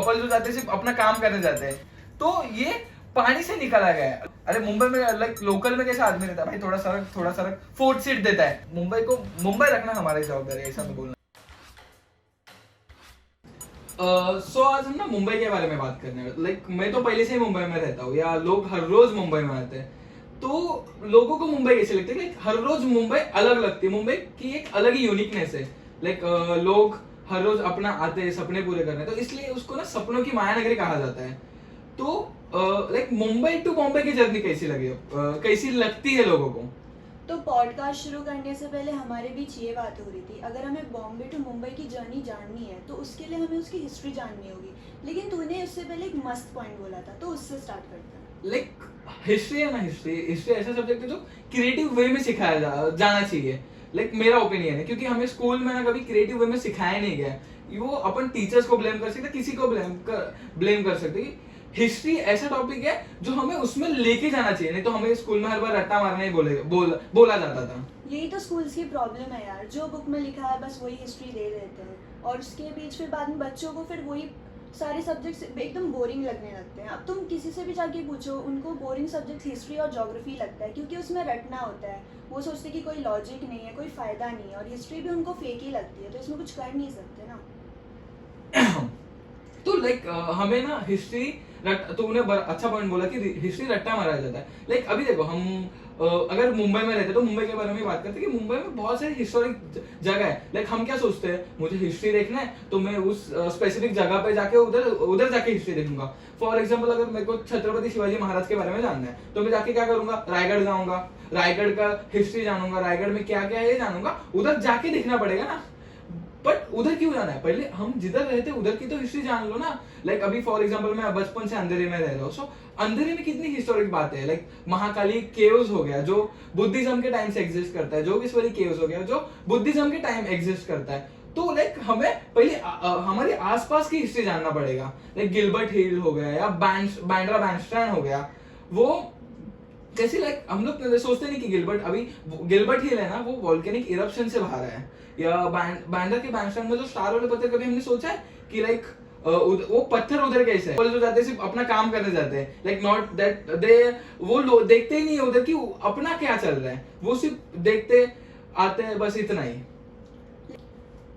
Couple जो जाते हैं सिर्फ अपना काम करने जाते हैं, तो ये पानी से निकाला गया है। अरे मुंबई में लाइक लोकल में कैसा आदमी रहता है भाई, थोड़ा सड़क फोर्थ सीट देता है। मुंबई को मुंबई रखना हमारी जवाबदारी है, ऐसा मैं बोलना। आज हम ना मुंबई के बारे में बात करने हैं। लाइक मैं तो पहले से ही मुंबई में रहता हूँ, या लोग हर रोज मुंबई में आते हैं, तो लोगों को मुंबई कैसे लगती है? लाइक हर रोज मुंबई अलग लगती है, मुंबई की एक अलग ही यूनिकनेस है। लाइक लोग हर रोज अपना आते हैं सपने पूरे करने, तो इसलिए उसको ना सपनों की माया नगरी कहा जाता है। तो लाइक मुंबई टू बॉम्बे की जर्नी कैसी लगी, कैसी लगती है लोगों को? तो पॉडकास्ट शुरू करने से पहले हमारे बीच ये बात हो रही थी, अगर हमें बॉम्बे टू मुंबई की जर्नी जाननी है तो उसके लिए हमें उसकी हिस्ट्री जाननी होगी। लेकिन तूने उससे पहले एक मस्त पॉइंट बोला था, तो उससे स्टार्ट करते हैं। लाइक हिस्ट्री है ना, हिस्ट्री ऐसा सब्जेक्ट है जो क्रिएटिव वे में सिखाया जाना चाहिए। लाइक मेरा ओपिनियन है, क्योंकि हमें स्कूल में ना कभी क्रिएटिव वे में सिखाया नहीं गया। वो अपन टीचर्स को ब्लेम कर सकते, किसी को ब्लेम कर सकते। हिस्ट्री ऐसा टॉपिक है जो हमें उसमें लेके जाना चाहिए, नहीं तो हमें स्कूल में हर बार रट्टा मारना ही बोला जाता था। यही तो स्कूल्स की प्रॉब्लम है यार, जो बुक में लिखा है बस वही हिस्ट्री दे देते हैं, और उसके बीच फिर बाद में बच्चों को फिर वही सारे सब्जेक्ट्स एकदम बोरिंग लगने लगते हैं। अब तुम किसी से भी जाके पूछो, उनको बोरिंग सब्जेक्ट हिस्ट्री और ज्योग्राफी लगता है, क्योंकि उसमें रटना होता है। वो सोचते कि कोई लॉजिक नहीं है, कोई फ़ायदा नहीं है, और हिस्ट्री भी उनको फेक ही लगती है, तो इसमें कुछ कर नहीं सकते ना। तो लाइक हमें ना हिस्ट्री तूने अच्छा पॉइंट बोला कि हिस्ट्री रट्टा मारा जाता है। लाइक अभी देखो, हम अगर मुंबई में रहते तो मुंबई के बारे में बात करते कि मुंबई में बहुत सारी हिस्टोरिक जगह है। लाइक हम क्या सोचते हैं, मुझे हिस्ट्री देखना है तो मैं उस स्पेसिफिक जगह पे जाके उधर जाके हिस्ट्री देखूंगा। फॉर एग्जाम्पल, अगर मेरे को छत्रपति शिवाजी महाराज के बारे में जानना है तो मैं जाके क्या करूंगा, रायगढ़ जाऊंगा, रायगढ़ का हिस्ट्री जानूंगा, रायगढ़ में क्या क्या है ये जानूंगा, उधर जाके देखना पड़ेगा ना। बट उधर क्यों जाना है, पहले हम जिधर रहते उधर की तो हिस्ट्री जान लो ना। लाइक अभी फॉर एग्जांपल मैं बचपन से अंधेरी में रह रहा हूँ, सो अंधेरी में कितनी हिस्टोरिक बातें हैं। लाइक महाकाली केव्स हो गया जो बुद्धिज्म के टाइम से एग्जिस्ट करता है, जोगेश्वरी केव्स हो गया जो बुद्धिज्म के टाइम एग्जिस्ट करता है। तो लाइक हमें पहले हमारे आसपास की हिस्ट्री जानना पड़ेगा। लाइक गिलबर्ट हिल हो गया या बांद्रा बैंडस्टैंड हो गया, वो जैसे लाइक हम लोग सोचते नहीं कि गिलबर्ट हिल है ना, वो वॉल्केनिक इरप्शन से बाहर है। या बांद्रा के बैंडस्टैंड में जो स्टार वाले पत्थर, कभी हमने सोचा है कि लाइक वो पत्थर उधर कैसे है? जो जाते हैं सिर्फ अपना काम करने जाते हैं, लाइक नॉट दैट दे वो लोग देखते ही नहीं है उधर की अपना क्या चल रहा है, वो सिर्फ देखते आते हैं, बस इतना ही।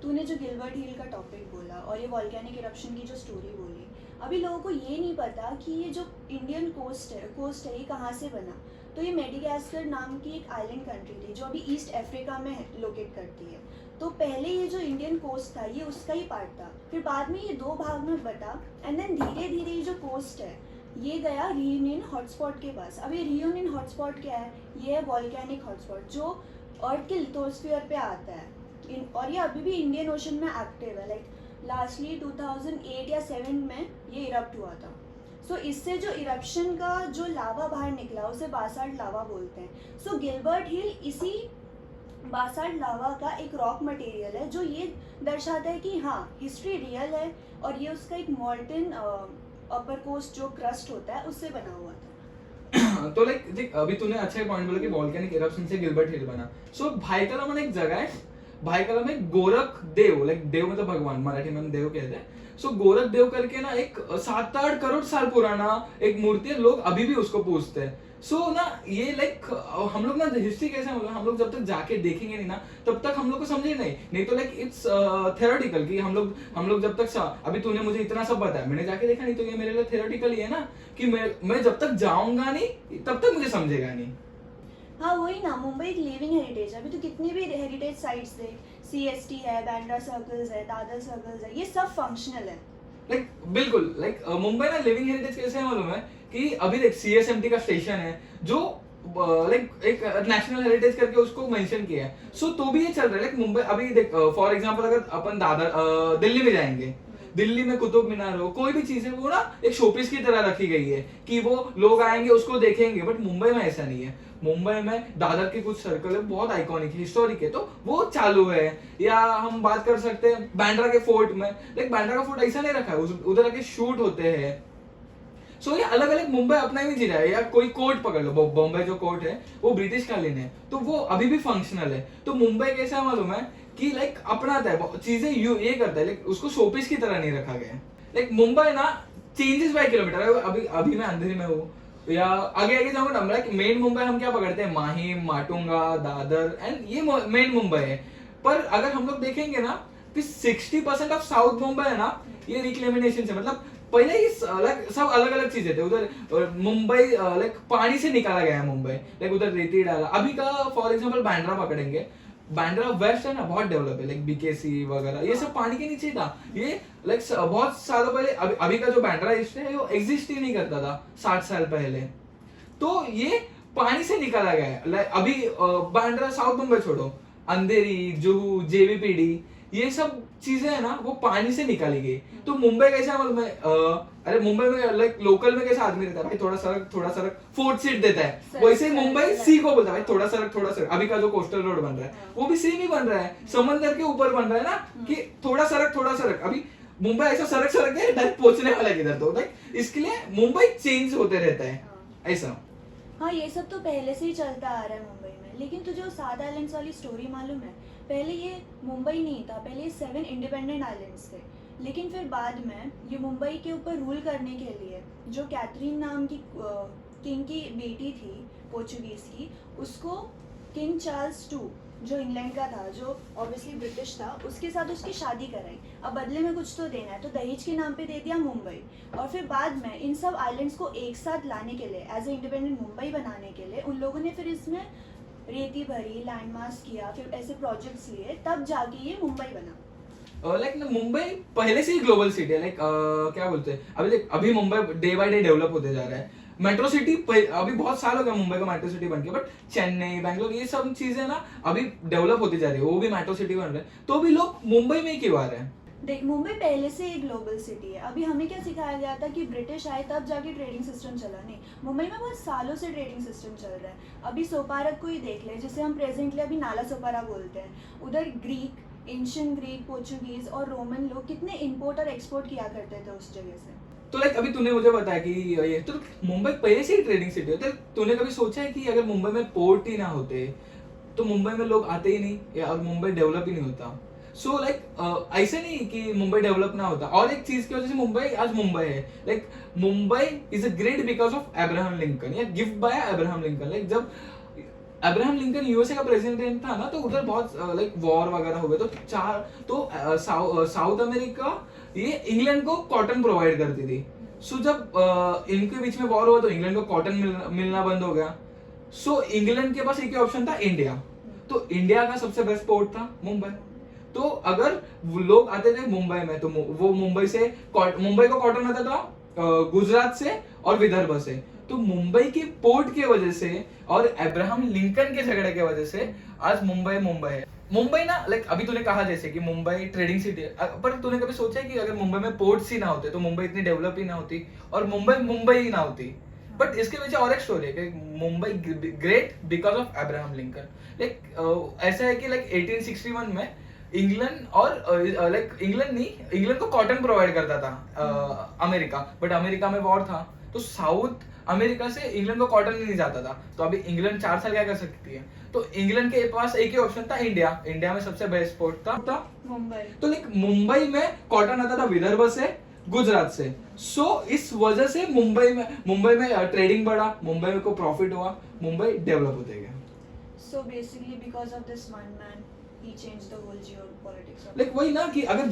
तूने जो गिलबर्ट हिल का टॉपिक बोला और ये वॉल्केनिक इरप्शन की जो स्टोरी बोली, अभी लोगों को ये नहीं पता कि ये जो इंडियन कोस्ट है ये कहाँ से बना। तो ये मेडागास्कर नाम की एक आइलैंड कंट्री थी जो अभी ईस्ट अफ्रीका में लोकेट करती है। तो पहले ये जो इंडियन कोस्ट था ये उसका ही पार्ट था, फिर बाद में ये दो भाग में बटा, एंड देन धीरे धीरे ये जो कोस्ट है ये गया रियूनियन हॉटस्पॉट के पास। अब ये रियूनियन हॉटस्पॉट क्या है, ये है वॉल्केनिक हॉटस्पॉट जो अर्थ के लिथोस्फीयर पे आता है, और ये अभी भी इंडियन ओशन में एक्टिव है। लाइक लास्टली 2008 या 7 में ये इरप्ट हुआ था। सो इससे जो इरप्शन का जो लावा बाहर निकला उसे बासाल्ट लावा बोलते हैं। सो गिलबर्ट हिल इसी बासाल्ट लावा का एक रॉक मटेरियल है जो ये दर्शाता है कि हाँ हिस्ट्री रियल है, और ये उसका एक मॉल्टन अपर कोस्ट जो क्रस्ट होता है उससे बना हुआ था। तो लाइक देख, अभी तूने अच्छा पॉइंट बोला कि वॉल्केनिक इरप्शन से गिलबर्ट हिल बना। सो भाईकला में एक जगह है, भाईकला में गोरख देव, लाइक देव मतलब भगवान, मराठी में देव कहते हैं। सो गोरख देव करके ना एक 7-8 करोड़ साल पुराना एक मूर्ति है, लोग अभी भी उसको पूजते हैं। सो ना ये लाइक हम लोग ना हिस्ट्री कैसे, हम लोग जब तक जाके देखेंगे नहीं ना तब तक हम लोग को समझे नहीं तो लाइक इट्स थ्योरेटिकल कि हम लोग जब तक अभी तूने मुझे इतना सब बताया, मैंने जाके देखा नहीं, तो ये मेरे लिए थ्योरेटिकल ही है ना कि मैं जब तक जाऊंगा नहीं तब तक मुझे समझेगा नहीं। हाँ वही ना, मुंबई एक लिविंग हेरिटेज है। अभी तो कितनी भी हेरिटेज साइट्स देख, CST है, बांद्रा सर्कल्स है, दादर सर्कल्स है, ये सब फंक्शनल है। लाइक बिल्कुल, लाइक मुंबई ना लिविंग हेरिटेज कैसे है मालूम है कि अभी देख CSMT का स्टेशन है जो लाइक एक नेशनल हेरिटेज करके उसको मेंशन किया है। सो तो भी ये चल रहा है। लाइक मुंबई अभी देख, फॉर एग्जांपल अगर अपन दादर दिल्ली में जाएंगे, दिल्ली में कुतुब मीनार हो, कोई भी चीज है वो ना एक शोपीस की तरह रखी गई है कि वो लोग आएंगे उसको देखेंगे। बट मुंबई में ऐसा नहीं है। मुंबई में दादर के कुछ सर्कल है बहुत आइकॉनिक है, हिस्टोरिक है, तो वो चालू है। या हम बात कर सकते हैं बांद्रा के फोर्ट में, लाइक बांद्रा का फोर्ट ऐसा नहीं रखा है, उधर आके शूट होते हैं। सो ये अलग अलग मुंबई अपना ही जी रहा है। या कोई कोर्ट पकड़ लो, बॉम्बे जो कोर्ट है वो ब्रिटिश कालीन है, तो वो अभी भी फंक्शनल है। तो मुंबई कैसा मालूम है कि लाइक अपनाता है चीजें, ये करता है, लाइक उसको शोपीस की तरह नहीं रखा गया है। लाइक मुंबई ना चेंजेस बाय किलोमीटर। अभी अभी मैं अंधेरी में हूँ या आगे आगे जाऊंगा ना, लाइक मेन मुंबई हम क्या पकड़ते हैं, माहिम, माटुंगा, दादर एंड ये मेन मुंबई है। पर अगर हम लोग देखेंगे ना कि 60% ऑफ साउथ मुंबई है ना ये रिक्लेमिनेशन से, मतलब पहले ही लाइक सब अलग अलग चीजें थे उधर। मुंबई लाइक पानी से निकाला गया है मुंबई, लाइक उधर रेती डाला। अभी का फॉर एग्जांपल बांद्रा पकड़ेंगे, बांद्रा वेस्ट है ना बहुत डेवलप है, लाइक बीकेसी वगैरह ये सब पानी के नीचे था। ये लाइक बहुत सालों पहले, अभी का जो बांद्रा ईस्ट है वो एग्जिस्ट ही नहीं करता था 60 साल पहले। तो ये पानी से निकाला गया है। लाइक अभी बांद्रा साउथ मुंबई छोड़ो, अंधेरी, जुहू, जेवीपीडी ये सब चीजें है ना वो पानी से निकाली गई। तो मुंबई कैसा मालूम है, अरे मुंबई में लाइक लोकल में कैसा आदमी रहता है, भाई थोड़ा सड़क फोर्थ सीट देता है, वैसे ही मुंबई सी को बोलता है भाई थोड़ा सड़क। अभी का जो कोस्टल रोड बन रहा है वो भी सी नहीं बन रहा है, समंदर के ऊपर बन रहा है ना कि थोड़ा सड़क। अभी मुंबई ऐसा सड़क है डायरेक्ट पहुंचने वाला है किधर, तो लाइक इसके लिए मुंबई चेंज होते रहता है ऐसा। हाँ, ये सब तो पहले से ही चलता आ रहा है मुंबई में। लेकिन तुझे वो 7 आइलैंड्स वाली स्टोरी मालूम है? पहले ये मुंबई नहीं था, पहले ये 7 इंडिपेंडेंट आइलैंड्स थे। लेकिन फिर बाद में ये मुंबई के ऊपर रूल करने के लिए जो कैथरीन नाम की किंग की बेटी थी पोर्चुगीज की, उसको किंग चार्ल्स II जो इंग्लैंड का था, जो ऑब्वियसली ब्रिटिश था, उसके साथ उसकी शादी कराई। अब बदले में कुछ तो देना है, तो दहेज के नाम पे दे दिया मुंबई। और फिर बाद में इन सब आइलैंड्स को एक साथ लाने के लिए, एज ए इंडिपेंडेंट मुंबई बनाने के लिए, उन लोगों ने फिर इसमें रेती भरी, लैंडमार्क्स किया, फिर ऐसे प्रोजेक्ट्स लिए, तब जाके ये मुंबई बना। लाइक ना मुंबई पहले से ही ग्लोबल सिटी है। लाइक क्या बोलते हैं, अभी Mumbai day by day develop होते जा रहा है। मेट्रो सिटी अभी बहुत साल हो गया मुंबई का मेट्रो सिटी बन के, बट चेन्नई, बैंगलोर ये सब चीजें ना अभी डेवलप होती जा रही है, वो भी मेट्रो सिटी बन रहे हैं। तो भी लोग मुंबई में ही क्यों आ रहे हैं? देख, मुंबई पहले से एक ग्लोबल सिटी है। अभी हमें क्या सिखाया गया था कि ब्रिटिश आए तब जाके ट्रेडिंग सिस्टम चला, नहीं, मुंबई में बहुत सालों से ट्रेडिंग सिस्टम चल रहा है। अभी सोपारा को ही देख ले, जिसे हम प्रेजेंटली अभी नाला सोपारा बोलते हैं। उधर ग्रीक, एंशियंट ग्रीक, पोर्चुगीज और रोमन लोग कितने इंपोर्ट और एक्सपोर्ट किया करते थे उस जगह से। तो लाइक अभी तूने मुझे बताया कि ये तो मुंबई पहले से ही ट्रेडिंग सिटी होती है। तूने कभी सोचा है कि अगर मुंबई में पोर्ट ही ना होते तो मुंबई में लोग आते ही नहीं, या और मुंबई डेवलप ही नहीं होता? सो लाइक ऐसे नहीं कि मुंबई डेवलप ना होता। और एक चीज की वजह से मुंबई आज मुंबई है। Like Mumbai is a great because of Abraham Lincoln, या gift by Abraham Lincoln. Like जब अब्राहम लिंकन यूएसए का प्रेसिडेंट था ना, तो उधर बहुत लाइक वॉर वगैरह हो गए, तो साउथ अमेरिका ये इंग्लैंड को कॉटन प्रोवाइड करती थी। सो जब इनके बीच में वॉर हुआ तो इंग्लैंड को कॉटन मिलना बंद हो गया। सो इंग्लैंड के पास एक ही ऑप्शन था, इंडिया। तो इंडिया का सबसे बेस्ट पोर्ट था मुंबई। तो अगर वो लोग आते थे मुंबई में तो वो मुंबई को कॉटन आता था गुजरात से और विदर्भ से। तो मुंबई के पोर्ट के वजह से और अब्राहम लिंकन के झगड़े के वजह से आज मुंबई है। मुंबई ना लाइक अभी तूने कहा जैसे कि मुंबई ट्रेडिंग सिटी है, पर तूने कभी सोचा है कि अगर मुंबई में पोर्ट्स ही ना होते तो मुंबई इतनी डेवलप ही ना होती और मुंबई ही ना होती? बट इसके पीछे और एक स्टोरी है कि Mumbai great because of Abraham Lincoln. Like ऐसा है कि लाइक 1861 में इंग्लैंड और लाइक इंग्लैंड को कॉटन प्रोवाइड करता था अमेरिका, बट अमेरिका में वॉर था तो साउथ अमेरिका से इंग्लैंड को कॉटन नहीं जाता था। तो अभी इंग्लैंड 4 साल क्या कर सकती है? तो इंग्लैंड के पास एक ही ऑप्शन था, इंडिया में सबसे बेस्ट पोर्ट था मुंबई। तो लाइक मुंबई में कॉटन आता था विदर्भ से, गुजरात से। सो इस वजह से मुंबई में ट्रेडिंग बढ़ा, मुंबई को प्रॉफिट हुआ, मुंबई डेवलप होते गया। So basically because of this one man he changed the whole geopolitics of like वही ना कि अगर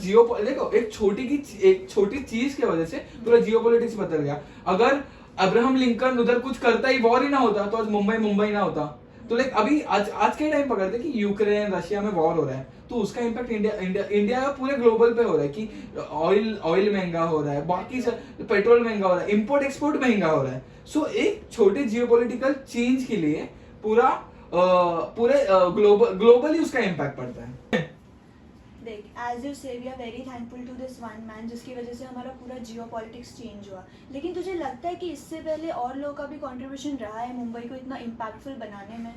देखो एक छोटी चीज की वजह से पूरा जियोपॉलिटिक्स बदल गया। अगर अब्राहम लिंकन उधर कुछ करता ही, वॉर ही ना होता तो आज मुंबई ना होता। तो लाइक अभी आज के टाइम पकड़ते कि यूक्रेन रशिया में वॉर हो रहा है तो उसका इम्पैक्ट इंडिया का पूरे ग्लोबल पे हो रहा है कि ऑयल महंगा हो रहा है, बाकी पेट्रोल महंगा हो रहा है, इंपोर्ट एक्सपोर्ट महंगा हो रहा है। सो एक छोटे जियोपॉलिटिकल चेंज के लिए पूरे ग्लोबली उसका इम्पैक्ट पड़ता है। देख, as you say we are very thankful to this one man जिसकी वजह से हमारा पूरा जियोपॉलिटिक्स चेंज हुआ। लेकिन तुझे लगता है कि इससे पहले और लोगों का भी कंट्रीब्यूशन रहा है मुंबई को इतना इम्पैक्टफुल बनाने में?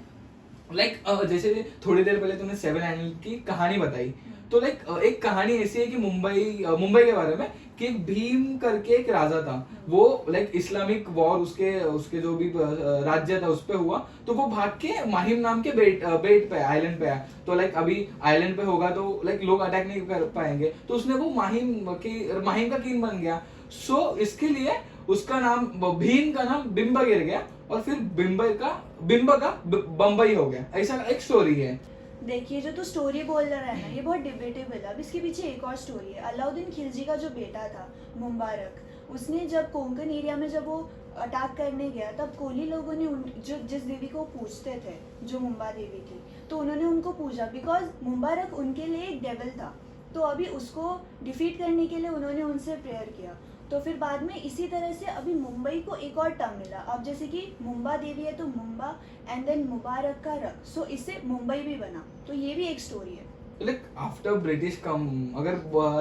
लाइक जैसे थोड़ी देर पहले तुमने 7 आइलैंड की कहानी बताई, तो लाइक एक कहानी ऐसी है कि मुंबई के बारे में कि एक भीम करके एक राजा था, वो लाइक इस्लामिक वॉर उसके उसके जो भी राज्य था उस पे हुआ, तो वो भाग के माहिम नाम के बेट पे आइलैंड पे आया। तो लाइक अभी आइलैंड पे होगा तो लाइक लोग अटैक नहीं कर पाएंगे, तो उसने वो माहिम का किंग बन गया। सो इसके लिए उसका नाम भीम का नाम बिंब गिर गया, और फिर बिंब का बम्बई हो गया। ऐसा एक स्टोरी है। देखिए जो तू स्टोरी बोल रहा है ना, ये बहुत डिबेटेबल है। अब इसके पीछे एक और स्टोरी है। अलाउद्दीन खिलजी का जो बेटा था मुबारक, उसने जब कोंकण एरिया में जब वो अटैक करने गया, तब कोली लोगों ने जिस देवी को पूजते थे, जो मुंबा देवी थी, तो उन्होंने उनको पूजा, बिकॉज मुबारक उनके लिए एक डेविल था। तो अभी उसको डिफीट करने के लिए उन्होंने उनसे प्रेयर किया। तो फिर बाद में इसी तरह से अभी मुंबई को एक और टर्म मिला। अब जैसे कि मुंबा देवी है तो मुंबा, एंड देन मुबारक का रक, सो इससे मुंबई भी बना। तो ये भी एक स्टोरी है। लाइक आफ्टर ब्रिटिश कम, अगर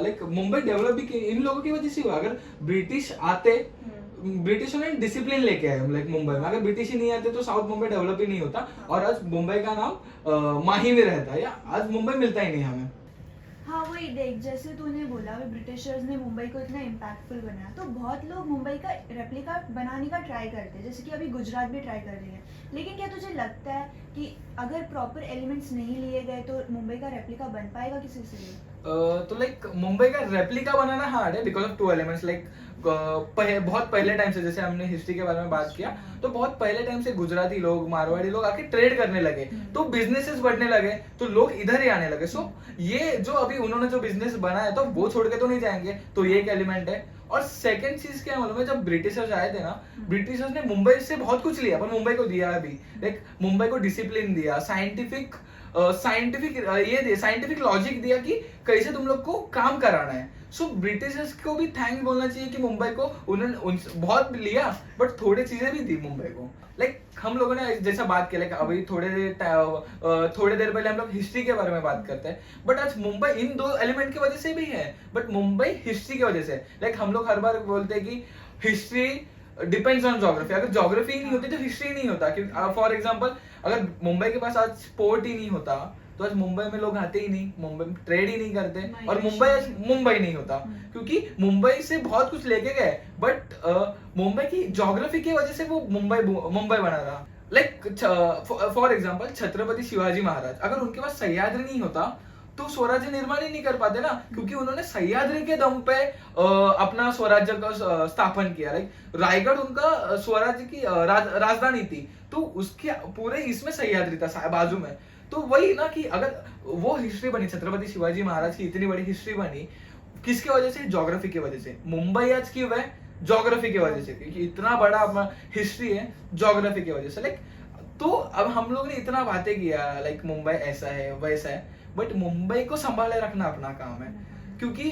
लाइक मुंबई डेवलप भी इन लोगों की वजह से हुआ। अगर ब्रिटिश आते, ब्रिटिशों ने डिसिप्लिन लेके आए लाइक मुंबई में, अगर ब्रिटिश ही नहीं आते तो साउथ मुंबई डेवलप ही नहीं होता, और आज मुंबई का नाम माही में रहता, या आज मुंबई मिलता ही नहीं हमें। हाँ वही देख, जैसे तूने बोला अभी ब्रिटिशर्स ने मुंबई को इतना इम्पैक्टफुल बनाया, तो बहुत लोग मुंबई का रेप्लिका बनाने का ट्राई करते हैं, जैसे कि अभी गुजरात भी ट्राई कर रही है। लेकिन क्या तुझे लगता है कि अगर प्रॉपर एलिमेंट्स नहीं लिए गए तो मुंबई का रेप्लिका बन पाएगा किसी से भी? तो लाइक मुंबई का रेप्लिका बनाना हार्ड है because of two elements. Like बहुत पहले टाइम से, जैसे हमने हिस्ट्री के बारे में बात किया, तो बहुत पहले टाइम से गुजराती लोग, मारवाड़ी लोग आके ट्रेड करने लगे, तो बिजनेसेस बढ़ने लगे, तो लोग इधर ही आने लगे। सो ये जो अभी उन्होंने जो बिजनेस बनाया तो वो छोड़ के तो नहीं जाएंगे, तो ये एक एलिमेंट है। और सेकंड चीज क्या मालूम है, जब ब्रिटिशर्स आए थे ना, ब्रिटिशर्स ने मुंबई से बहुत कुछ लिया, पर मुंबई को दिया अभी। लाइक मुंबई को डिसिप्लिन दिया, साइंटिफिक साइंटिफिक लॉजिक दिया कि कैसे तुम लोग को काम कराना है। सो ब्रिटिशर्स को भी थैंक्स बोलना चाहिए कि मुंबई को उन्होंने बहुत लिया, बट थोड़ी चीजें भी दी मुंबई को। लाइक हम लोगों ने जैसा बात किया, लाइक अभी थोड़े देर पहले हम लोग हिस्ट्री के बारे में बात करते हैं, बट आज मुंबई इन दो एलिमेंट की वजह से भी है, बट मुंबई हिस्ट्री की वजह से। लाइक हम लोग हर बार बोलते हैं कि हिस्ट्री डिपेंड्स ऑन ज्योग्राफी, अगर ज्योग्राफी नहीं होती तो हिस्ट्री नहीं होता। क्योंकि फॉर एग्जांपल अगर मुंबई के पास आज पोर्ट ही नहीं होता तो आज मुंबई में लोग आते ही नहीं, मुंबई में ट्रेड ही नहीं करते, और मुंबई आज मुंबई नहीं होता, क्योंकि मुंबई से बहुत कुछ लेके गए, बट मुंबई की ज्योग्राफी की वजह से वो मुंबई बना रहा। Like for example Chhatrapati Shivaji Maharaj, अगर उनके पास सह्याद्री नहीं होता तो स्वराज्य निर्माण ही नहीं कर पाते ना, क्योंकि उन्होंने सह्याद्री के दम पे अपना स्वराज्य का स्थापन किया। लाइक रायगढ़ उनका स्वराज्य की राजधानी थी, तो उसके पूरे इसमें सह्याद्री था बाजू में। तो वही ना कि अगर वो हिस्ट्री बनी, छत्रपति शिवाजी महाराज की इतनी बड़ी हिस्ट्री बनी, किसकी वजह से? ज्योग्राफी की वजह से। मुंबई आज क्यों है? ज्योग्राफी की वजह से, क्योंकि इतना बड़ा अपना हिस्ट्री है ज्योग्राफी की वजह से। लाइक तो अब हम लोग ने इतना बातें किया, लाइक मुंबई ऐसा है वैसा है, बट मुंबई को संभाले रखना अपना काम है, क्योंकि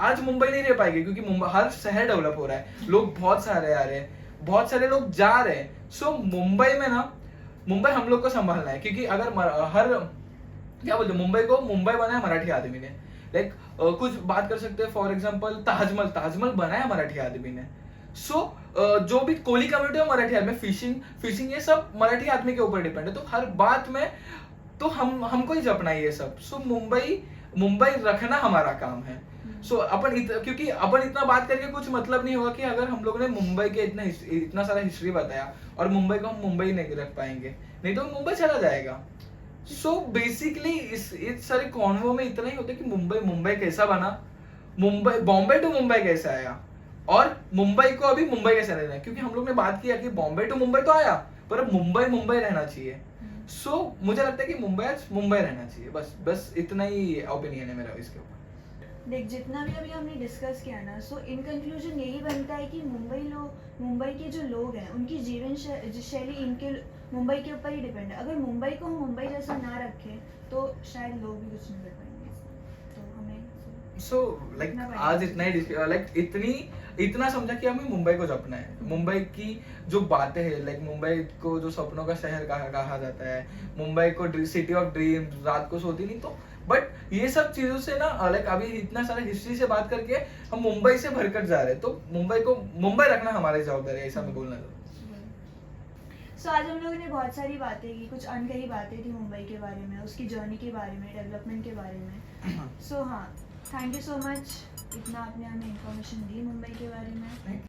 आज मुंबई नहीं रह पाएगी, क्योंकि हर शहर डेवलप हो रहा है, लोग बहुत सारे आ रहे हैं, बहुत सारे लोग जा रहे हैं। सो मुंबई हम लोग को संभालना है, क्योंकि अगर क्या बोलते, मुंबई को मुंबई बनाया मराठी आदमी ने। लाइक कुछ बात कर सकते हैं, फॉर एग्जांपल ताजमहल बनाया मराठी आदमी ने। सो जो भी कोली कम्युनिटी है मराठी आदमी, फिशिंग ये सब मराठी आदमी के ऊपर डिपेंड है, तो हर बात में तो हमको ही जपना है ये सब। सो मुंबई रखना हमारा काम है। सो क्योंकि अपन इतना बात करके कुछ मतलब नहीं होगा कि अगर हम लोगों ने मुंबई के इतना सारा हिस्ट्री बताया और मुंबई को हम मुंबई नहीं रख पाएंगे, नहीं तो मुंबई चला जाएगा। सो बेसिकली इस सारे कॉन्वो में इतना ही होता है कि मुंबई कैसा बना, बॉम्बे टू मुंबई कैसा आया, और मुंबई को अभी मुंबई कैसे रहना है, क्योंकि हम लोग ने बात किया कि बॉम्बे टू मुंबई तो आया, पर अब मुंबई रहना चाहिए। सो मुझे लगता है कि मुंबई आज मुंबई रहना चाहिए। बस इतना ही ओपिनियन है मेरा इसके ऊपर। देख, जितना भी अभी हमने डिस्कस किया ना, सो इन कंक्लूजन यही बनता है कि मुंबई के जो लोग हैं उनकी जीवन शैली इनके मुंबई के ऊपर ही डिपेंड है। अगर मुंबई को हम मुंबई जैसा ना रखें तो शायद लोग भी कुछ नहीं कर पाएंगे। तो हमें लाइक आज इतना ही इतना समझा कि हमें मुंबई को जपना है। मुंबई की जो बातें हैं, लाइक मुंबई को जो सपनों का शहर कहा जाता है, मुंबई को सिटी ऑफ ड्रीम्स, रात को सोती नहीं, तो बट ये सब चीजों से ना, लाइक अभी इतना सारा हिस्ट्री से बात करके हम मुंबई से भरकर जा रहे हैं, तो मुंबई रखना हमारी जवाबदारी है, ऐसा मैं बोलना चाहूँ। सो आज हम लोगों ने बहुत सारी बातें की, कुछ अनकही बातें थी मुंबई के बारे में, उसकी जर्नी के बारे में, डेवलपमेंट के बारे में. सो हाँ, थैंक यू सो मच, इतना आपने हमें इन्फॉर्मेशन दी मुंबई के बारे में.